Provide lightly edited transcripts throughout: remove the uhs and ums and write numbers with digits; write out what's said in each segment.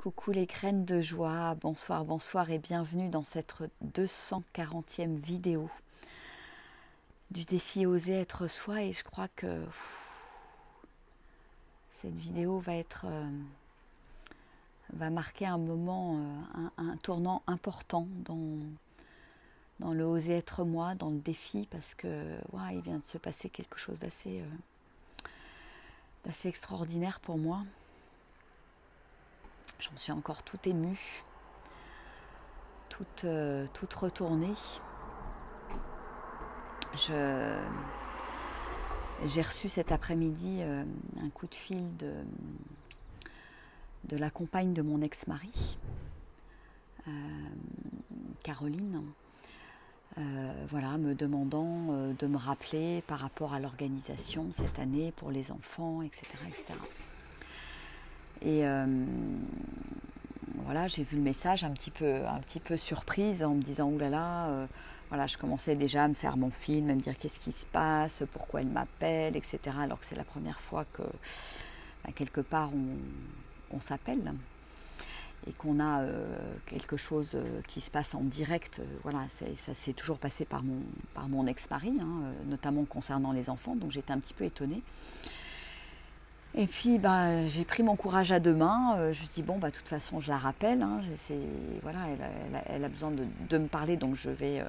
Coucou les graines de joie, bonsoir, bonsoir et bienvenue dans cette 240e vidéo du défi Oser être soi. Et je crois que cette vidéo va marquer un moment, un tournant important dans le Oser être moi, dans le défi, parce que il vient de se passer quelque chose d'assez extraordinaire pour moi. J'en suis encore toute émue, toute retournée. J'ai reçu cet après-midi un coup de fil de la compagne de mon ex-mari, Caroline, me demandant de me rappeler par rapport à l'organisation cette année pour les enfants, etc. etc. Et j'ai vu le message un petit peu surprise en me disant oulala, je commençais déjà à me faire mon film, à me dire qu'est-ce qui se passe, pourquoi elle m'appelle, etc. Alors que c'est la première fois que quelque part on s'appelle et qu'on a quelque chose qui se passe en direct. Ça s'est toujours passé par mon ex-mari, notamment concernant les enfants, donc j'étais un petit peu étonnée. Et puis j'ai pris mon courage à deux mains. Je dis de toute façon je la rappelle. Elle a besoin de me parler, donc je vais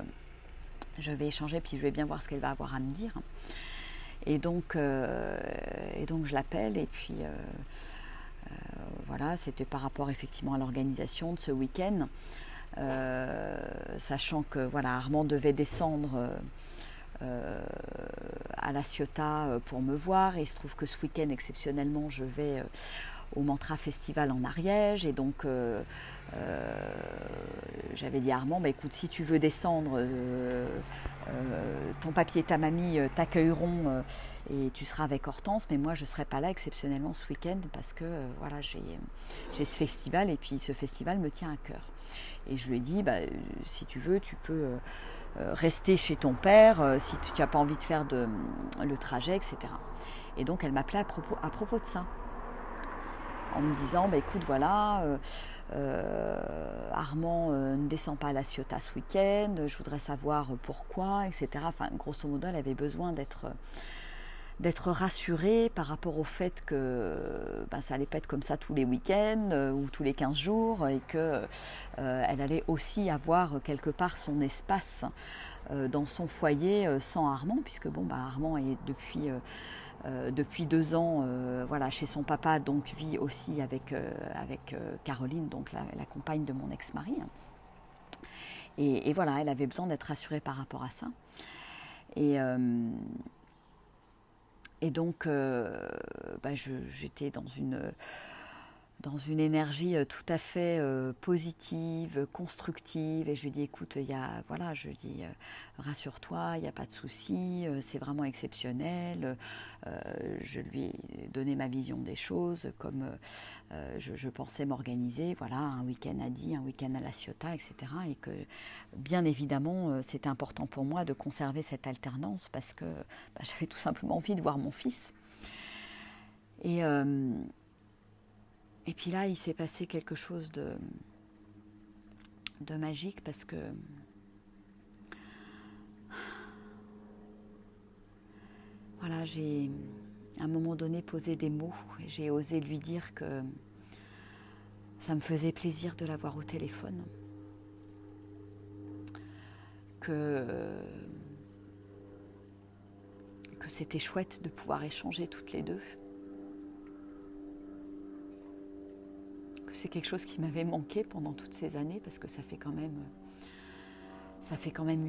échanger, puis je vais bien voir ce qu'elle va avoir à me dire. Et donc je l'appelle, et puis c'était par rapport effectivement à l'organisation de ce week-end, sachant que Armand devait descendre à La Ciotat pour me voir, et il se trouve que ce week-end exceptionnellement je vais au Mantra Festival en Ariège, et donc j'avais dit à Armand, écoute, si tu veux descendre, ton papy et ta mamie t'accueilleront et tu seras avec Hortense, mais moi je ne serai pas là exceptionnellement ce week-end parce que j'ai ce festival, et puis ce festival me tient à cœur. Et je lui ai dit, si tu veux, tu peux rester chez ton père si tu n'as pas envie de faire le trajet, etc. Et donc elle m'appelait à propos de ça, en me disant, écoute, Armand ne descend pas à La Ciotat ce week-end, je voudrais savoir pourquoi, etc. Enfin, grosso modo, elle avait besoin d'être rassurée par rapport au fait que ça allait pas être comme ça tous les week-ends ou tous les 15 jours, et que elle allait aussi avoir quelque part son espace dans son foyer sans Armand, puisque Armand est depuis 2 ans chez son papa, donc vit aussi avec Caroline, donc la compagne de mon ex-mari. Et elle avait besoin d'être rassurée par rapport à ça. Et donc j'étais dans une énergie tout à fait positive, constructive, et je lui dis écoute, rassure-toi, il n'y a pas de souci, c'est vraiment exceptionnel. Je lui ai donné ma vision des choses, comme je pensais m'organiser, un week-end à Die, un week-end à La Ciotat, etc. Et que bien évidemment c'était important pour moi de conserver cette alternance, parce que j'avais tout simplement envie de voir mon fils. Et puis là, il s'est passé quelque chose de magique, parce que j'ai à un moment donné posé des mots, et j'ai osé lui dire que ça me faisait plaisir de l'avoir au téléphone, que c'était chouette de pouvoir échanger toutes les deux, que c'est quelque chose qui m'avait manqué pendant toutes ces années, parce que ça fait quand même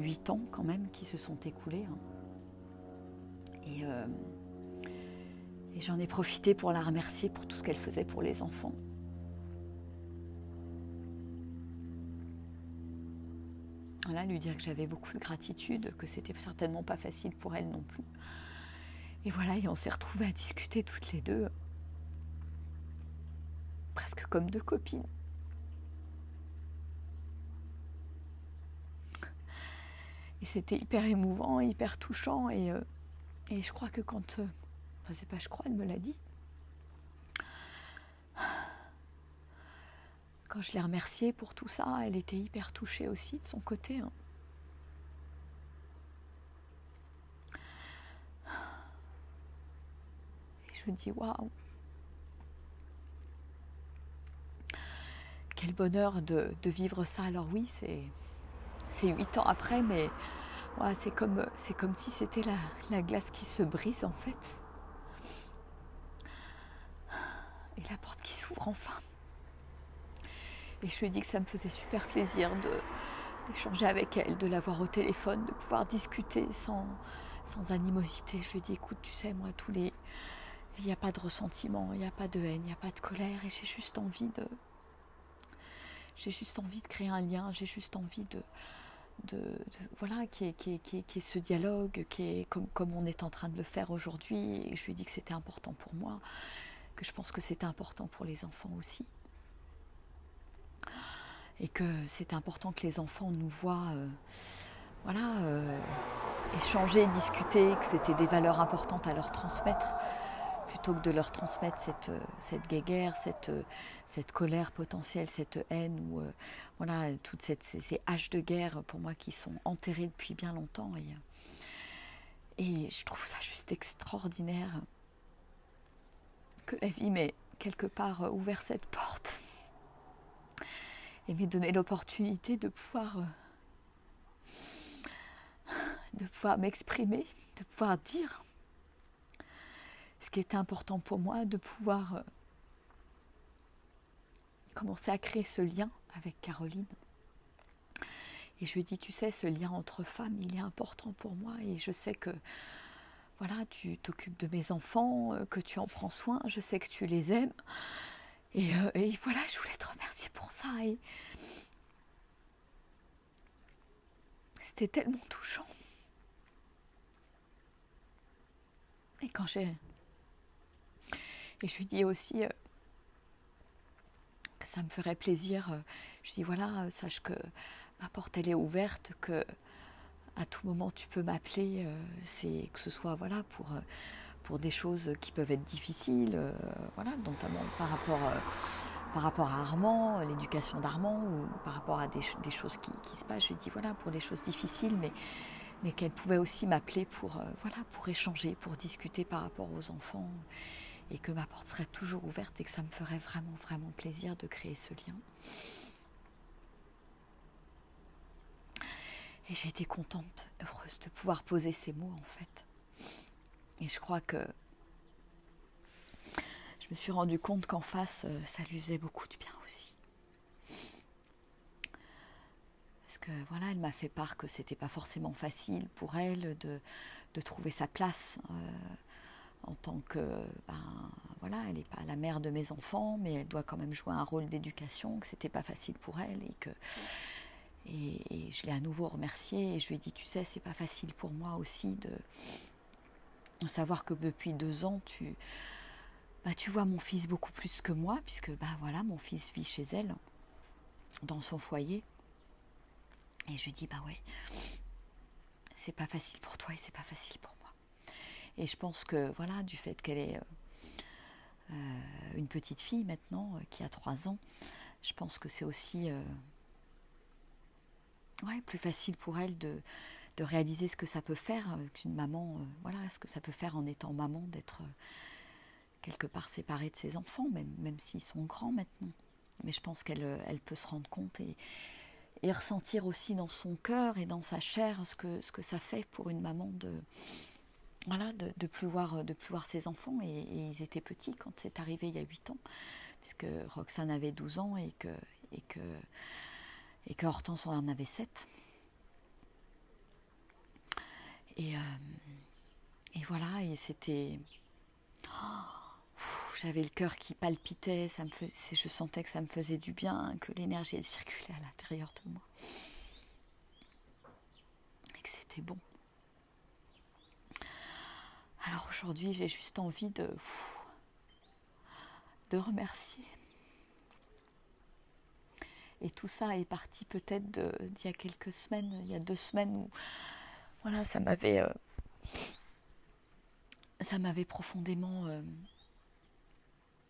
8 ans quand même qui se sont écoulés. Et j'en ai profité pour la remercier pour tout ce qu'elle faisait pour les enfants. Lui dire que j'avais beaucoup de gratitude, que c'était certainement pas facile pour elle non plus. Et on s'est retrouvés à discuter toutes les deux, presque comme 2 copines. Et c'était hyper émouvant, hyper touchant, et je crois que elle me l'a dit. quand je l'ai remerciée pour tout ça, elle était hyper touchée aussi de son côté. Hein. Et je me dis, waouh, quel bonheur de vivre ça. Alors oui, c'est 8 ans après, mais ouais, c'est comme si c'était la glace qui se brise en fait. Et la porte qui s'ouvre enfin. Et je lui ai dit que ça me faisait super plaisir d'échanger avec elle, de l'avoir au téléphone, de pouvoir discuter sans animosité. Je lui ai dit, écoute, tu sais, moi, il n'y a pas de ressentiment, il n'y a pas de haine, il n'y a pas de colère, et j'ai juste envie de créer un lien, j'ai juste envie voilà, qui est ce dialogue, qui est comme on est en train de le faire aujourd'hui. Et je lui ai dit que c'était important pour moi, que je pense que c'était important pour les enfants aussi. Et que c'était important que les enfants nous voient échanger, discuter, que c'était des valeurs importantes à leur transmettre, plutôt que de leur transmettre cette guéguerre, cette colère potentielle, cette haine, ou toutes ces haches de guerre pour moi qui sont enterrées depuis bien longtemps. Et je trouve ça juste extraordinaire que la vie m'ait quelque part ouvert cette porte et m'ait donné l'opportunité de pouvoir m'exprimer, de pouvoir dire ce qui était important pour moi, de pouvoir commencer à créer ce lien avec Caroline. Et je lui ai dit, tu sais, ce lien entre femmes, il est important pour moi, et je sais que voilà, tu t'occupes de mes enfants, que tu en prends soin, je sais que tu les aimes. Et voilà, je voulais te remercier pour ça. Et c'était tellement touchant. Et je lui dis aussi que ça me ferait plaisir. Je dis voilà, sache que ma porte elle est ouverte, que à tout moment tu peux m'appeler, que ce soit voilà pour des choses qui peuvent être difficiles, voilà, notamment par rapport à Armand, l'éducation d'Armand, ou par rapport à des choses qui se passent. Je lui dis voilà, pour des choses difficiles, mais qu'elle pouvait aussi m'appeler pour échanger, pour discuter par rapport aux enfants, et que ma porte serait toujours ouverte et que ça me ferait vraiment, vraiment plaisir de créer ce lien. Et j'ai été contente, heureuse de pouvoir poser ces mots en fait. Et je crois que je me suis rendu compte qu'en face, ça lui faisait beaucoup de bien aussi. Parce que voilà, elle m'a fait part que c'était pas forcément facile pour elle de trouver sa place en tant que, elle n'est pas la mère de mes enfants, mais elle doit quand même jouer un rôle d'éducation, que c'était pas facile pour elle, et je l'ai à nouveau remerciée, et je lui ai dit, tu sais, c'est pas facile pour moi aussi de savoir que depuis 2 ans, tu vois mon fils beaucoup plus que moi, puisque mon fils vit chez elle, dans son foyer. Et je lui dis, ouais, c'est pas facile pour toi et c'est pas facile pour moi. Et je pense que voilà, du fait qu'elle est une petite fille maintenant, qui a 3 ans, je pense que c'est aussi plus facile pour elle de réaliser ce que ça peut faire qu'une maman, ce que ça peut faire en étant maman, d'être quelque part séparée de ses enfants, même s'ils sont grands maintenant. Mais je pense qu'elle peut se rendre compte et ressentir aussi dans son cœur et dans sa chair ce que ça fait pour une maman de plus voir ses enfants. Et ils étaient petits quand c'est arrivé il y a 8 ans, puisque Roxane avait 12 ans et que Hortense en avait 7. Et voilà, et c'était... j'avais le cœur qui palpitait, je sentais que ça me faisait du bien, que l'énergie elle circulait à l'intérieur de moi. Et que c'était bon. Alors aujourd'hui, j'ai juste envie de remercier. Et tout ça est parti peut-être d'il y a quelques semaines, il y a 2 semaines où voilà, ça m'avait profondément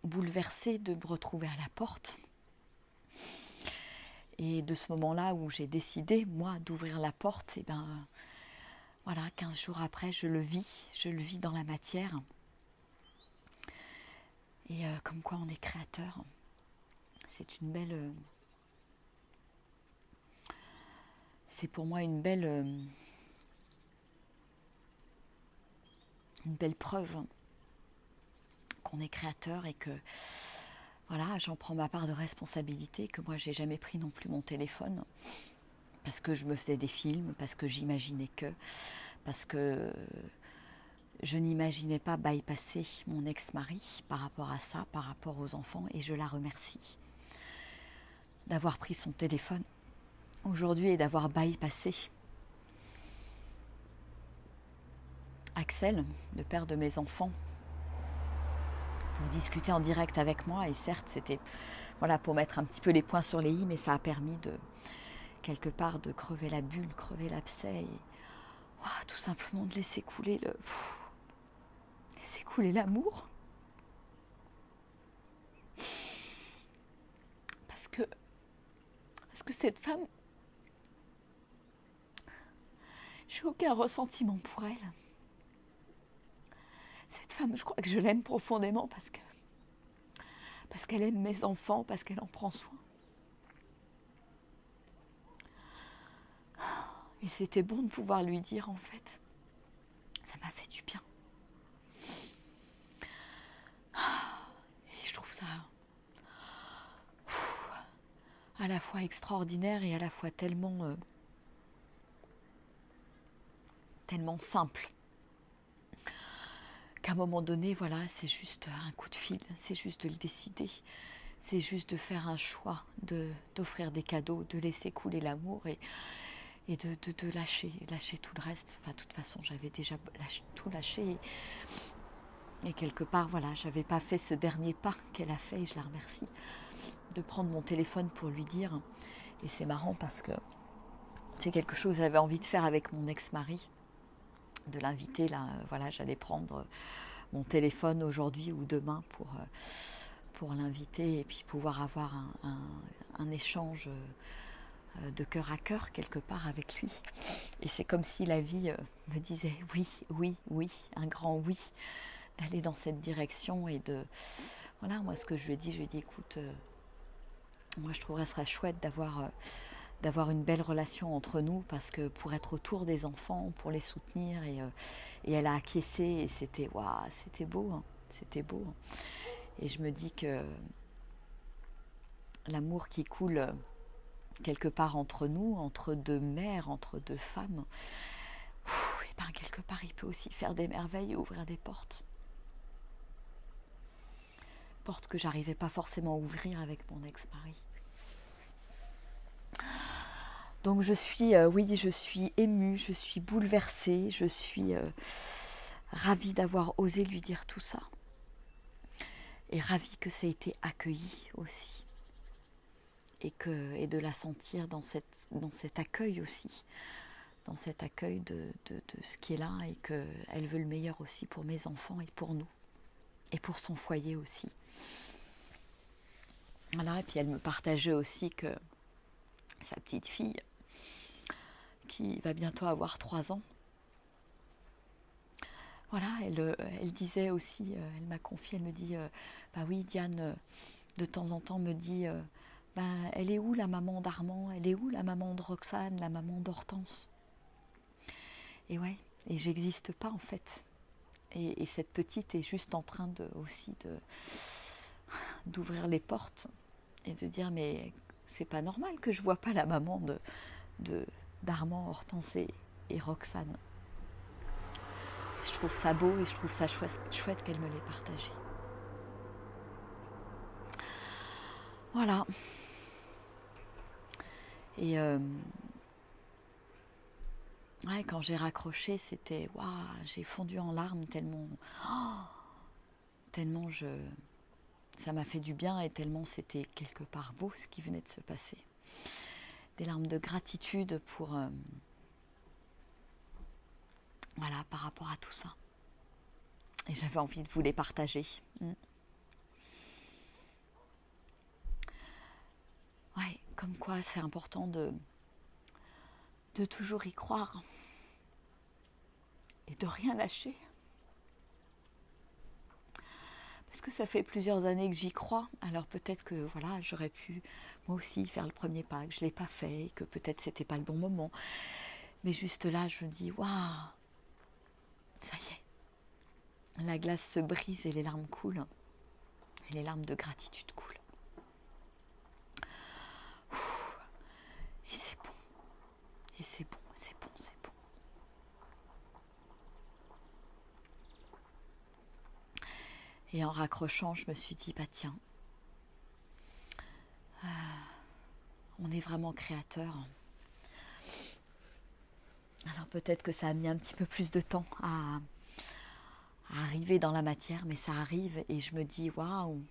bouleversée de me retrouver à la porte Et de ce moment-là où j'ai décidé, moi, d'ouvrir la porte, et ben voilà, 15 jours après, je le vis dans la matière. Et comme quoi on est créateur, c'est une belle... c'est pour moi une belle preuve qu'on est créateur et que voilà, j'en prends ma part de responsabilité, que moi j'ai jamais pris non plus mon téléphone parce que je me faisais des films, parce que j'imaginais parce que je n'imaginais pas bypasser mon ex-mari par rapport à ça, par rapport aux enfants, et je la remercie d'avoir pris son téléphone aujourd'hui et d'avoir bypassé Axel, le père de mes enfants, pour discuter en direct avec moi. Et certes, c'était voilà, pour mettre un petit peu les points sur les i, mais ça a permis de, quelque part, de crever la bulle, crever l'abcès, et tout simplement de laisser couler l'amour. Parce que cette femme, j'ai aucun ressentiment pour elle. Cette femme, je crois que je l'aime profondément parce qu'elle aime mes enfants, parce qu'elle en prend soin. Et c'était bon de pouvoir lui dire, en fait, ça m'a fait du bien. Et je trouve ça à la fois extraordinaire et à la fois tellement simple. Qu'à un moment donné, voilà, c'est juste un coup de fil, c'est juste de le décider, c'est juste de faire un choix, d'offrir des cadeaux, de laisser couler l'amour et de lâcher tout le reste. Enfin, de toute façon, j'avais déjà tout lâché. Et quelque part, voilà, j'avais pas fait ce dernier pas qu'elle a fait, et je la remercie, de prendre mon téléphone pour lui dire. Et c'est marrant parce que c'est quelque chose que j'avais envie de faire avec mon ex-mari, de l'inviter là. Voilà, j'allais prendre mon téléphone aujourd'hui ou demain pour l'inviter et puis pouvoir avoir un échange de cœur à cœur quelque part avec lui. Et c'est comme si la vie me disait oui, oui, oui, un grand oui, d'aller dans cette direction. Et de voilà, moi ce que je lui ai dit écoute, moi je trouverais ce serait chouette d'avoir une belle relation entre nous, parce que pour être autour des enfants, pour les soutenir, et elle a acquiescé, et c'était c'était beau, hein, c'était beau. Et je me dis que l'amour qui coule quelque part entre nous, entre deux mères, entre deux femmes, et ben quelque part il peut aussi faire des merveilles et ouvrir des portes. Portes que j'arrivais pas forcément à ouvrir avec mon ex-mari. Donc je suis émue, je suis bouleversée, je suis ravie d'avoir osé lui dire tout ça. Et ravie que ça ait été accueilli aussi. Et de la sentir dans cet accueil aussi. Dans cet accueil de ce qui est là, et qu'elle veut le meilleur aussi pour mes enfants et pour nous. Et pour son foyer aussi. Voilà, et puis elle me partageait aussi que sa petite fille, qui va bientôt avoir 3 ans, voilà, elle disait aussi, elle m'a confié, elle me dit, bah oui, Diane, de temps en temps me dit, elle est où la maman d'Armand, elle est où la maman de Roxane, la maman d'Hortense? Et ouais, et j'existe pas en fait. Et cette petite est juste en train d'ouvrir les portes et de dire, mais c'est pas normal que je vois pas la maman d'Armand, Hortense et Roxane. Je trouve ça beau et je trouve ça chouette qu'elle me l'ait partagé. Voilà. Et quand j'ai raccroché, c'était j'ai fondu en larmes tellement ça m'a fait du bien, et tellement c'était quelque part beau ce qui venait de se passer. Des larmes de gratitude pour par rapport à tout ça. Et j'avais envie de vous les partager. Ouais, comme quoi c'est important de toujours y croire et de rien lâcher. Parce que ça fait plusieurs années que j'y crois, alors peut-être que voilà, j'aurais pu moi aussi faire le premier pas, que je ne l'ai pas fait, et que peut-être c'était pas le bon moment. Mais juste là, je me dis, waouh, ça y est, la glace se brise et les larmes coulent, et les larmes de gratitude coulent. Et c'est bon, et c'est bon, c'est bon, c'est bon. Et en raccrochant, je me suis dit, bah tiens, on est vraiment créateur. Alors peut-être que ça a mis un petit peu plus de temps à arriver dans la matière, mais ça arrive et je me dis, waouh,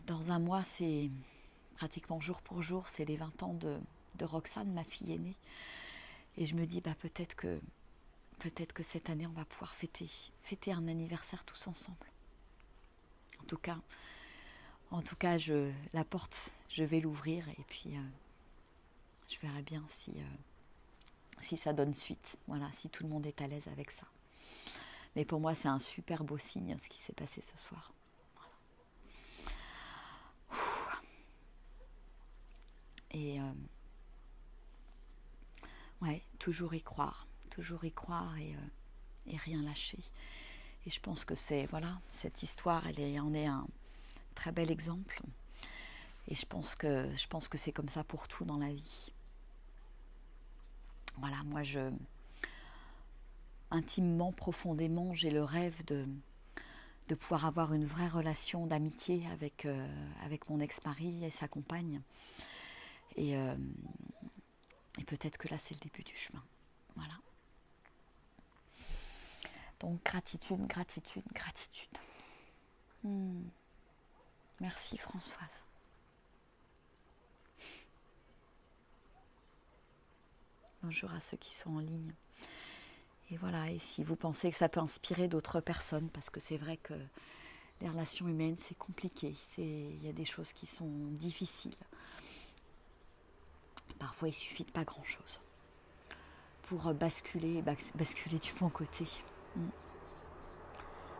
dans un mois, c'est pratiquement jour pour jour, c'est les 20 ans de Roxane, ma fille aînée. Et je me dis, bah peut-être que cette année, on va pouvoir fêter un anniversaire tous ensemble. En tout cas, la porte, je vais l'ouvrir et puis je verrai bien si ça donne suite. Voilà, si tout le monde est à l'aise avec ça. Mais pour moi, c'est un super beau signe ce qui s'est passé ce soir. Voilà. Et ouais, toujours y croire et rien lâcher. Et je pense que cette histoire, elle en est un très bel exemple. Et je pense que c'est comme ça pour tout dans la vie. Voilà, moi intimement, profondément, j'ai le rêve de pouvoir avoir une vraie relation d'amitié avec mon ex-mari et sa compagne. Et peut-être que là, c'est le début du chemin. Voilà. Donc, gratitude. Merci Françoise. Bonjour à ceux qui sont en ligne. Et voilà, et si vous pensez que ça peut inspirer d'autres personnes, parce que c'est vrai que les relations humaines, c'est compliqué. Il y a des choses qui sont difficiles. Parfois, il suffit de pas grand-chose pour basculer du bon côté.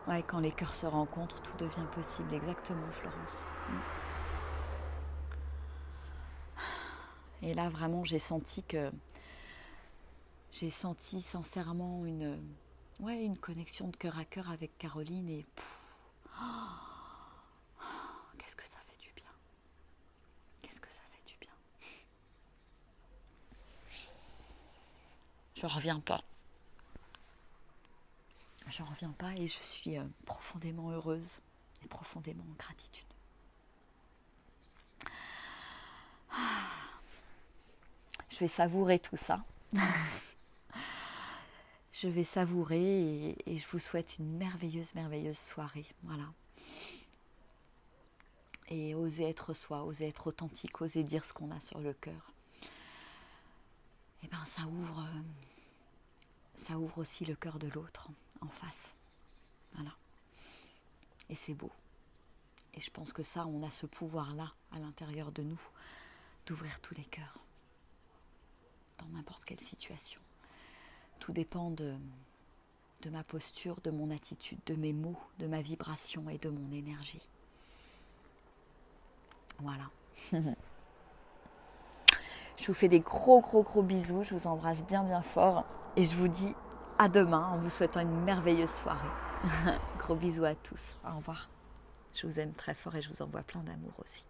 Ouais, quand les cœurs se rencontrent, tout devient possible. Exactement, Florence. Et là, vraiment, j'ai senti sincèrement une connexion de cœur à cœur avec Caroline. Et qu'est-ce que ça fait du bien. Qu'est-ce que ça fait du bien. Je reviens pas et je suis profondément heureuse et profondément en gratitude. Je vais savourer tout ça. Je vais savourer et je vous souhaite une merveilleuse soirée. Voilà. Et oser être soi, oser être authentique, oser dire ce qu'on a sur le cœur. Et ben ça ouvre aussi le cœur de l'autre en face. Voilà. Et c'est beau. Et je pense que ça, on a ce pouvoir-là à l'intérieur de nous, d'ouvrir tous les cœurs. Dans n'importe quelle situation. Tout dépend de ma posture, de mon attitude, de mes mots, de ma vibration et de mon énergie. Voilà. Je vous fais des gros bisous, je vous embrasse bien fort et je vous dis à demain en vous souhaitant une merveilleuse soirée. Gros bisous à tous, au revoir. Je vous aime très fort et je vous envoie plein d'amour aussi.